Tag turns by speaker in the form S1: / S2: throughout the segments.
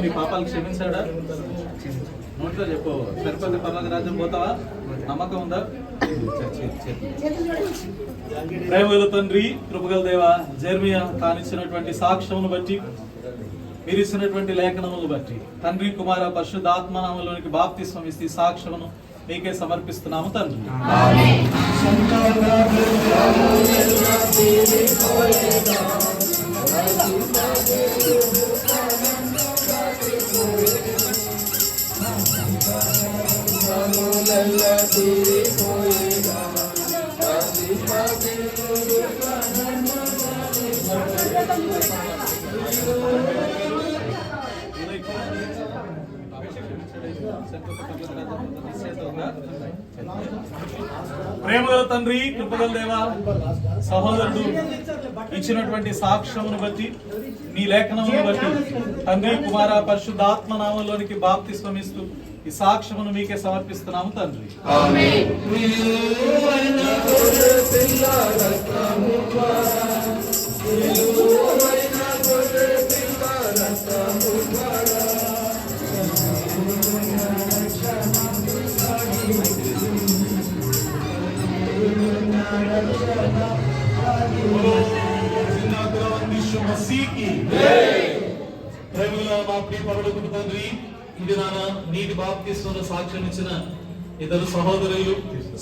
S1: నీ పాపాలు క్షమించాడా? నోట్లో చెప్పు. సరిపోతే పర్లోక రాజ్యం పోతావా? నమ్మకం ఉందా? ప్రేమగల తండ్రి, కృపగల దేవ, జెర్మియా తానిచ్చినటువంటి సాక్ష్యమును బట్టి, మీరు ఇచ్చినటువంటి లేఖనములు బట్టి తండ్రి, కుమార, పరిశుద్ధాత్మ నామములోనికి బాప్తిస్మం ఇస్తే సాక్ష్యమును మీకే సమర్పిస్తున్నాము తండ్రి. ప్రేమగల తండ్రి, కృపగల దేవ, సహోదరుడు ఇచ్చినటువంటి సాక్ష్యమును బట్టి, నీ లేఖనమును బట్టి తండ్రి, కుమార, పరిశుద్ధాత్మ నామములోనికి బాప్తిస్మం ఇస్తూ ఈ సాక్ష్యమును మీకే సమర్పిస్తున్నాము తండ్రి. తండ్రి, ఇది నాన్న నీటి బాప్తిస్మమును సాక్ష్యం ఇచ్చిన ఇద్దరు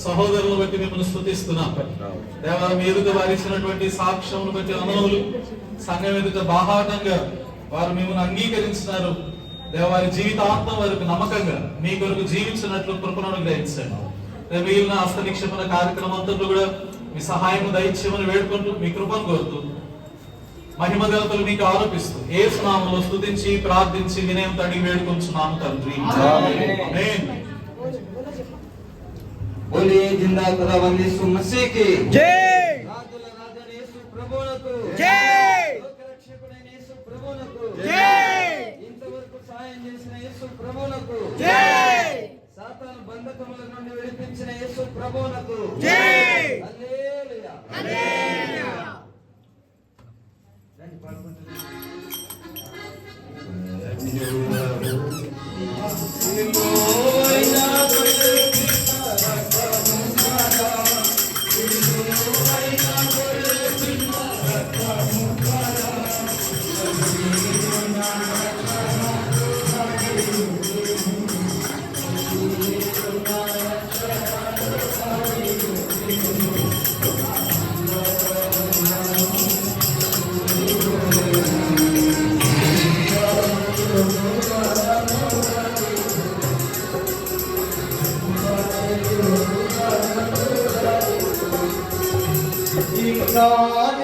S1: సహోదరులను బట్టి మిమ్మల్ని స్తుతిస్తున్నాం దేవా. మీ ఎదుట వారు ఇచ్చినటువంటి సాక్ష్యమును బట్టి అనవులు సంఘం ఎదుట బాహాటంగా వారు మిమ్మల్ని అంగీకరించినారు దేవా. వారి జీవితాంతం వరకు నమ్మకంగా మీ కొరకు జీవించినట్లు కృపను గ్రహించండి. మిగిలిన హస్తనిక్షేపణ కార్యక్రమంతో కూడా మీ సహాయము దయచేయమని వేడుకుంటూ మీ కృపను కోరుతూ మహిమ దేవతలు మీకు ఆరోపిస్తూ యేసు నామములో స్తుతించి ప్రార్థించి వినయంతో అడిగి వేడుకొంచున్నాము తండ్రి. ఆమేన్.
S2: बोलिए जिंदा खुदावंद यीशु मसीह की जय। राजुల రాజైన యేసు ప్రభువునకు జై। లోకరక్షకుడైన యేసు ప్రభువునకు జై। ఇంతవరకు సహాయం చేసిన యేసు ప్రభువునకు జై। సాతాను బంధకముల నుండి విడిపించిన యేసు ప్రభువునకు జై। హల్లెలూయా హల్లెలూయా. రండి పాడుకుందాం. God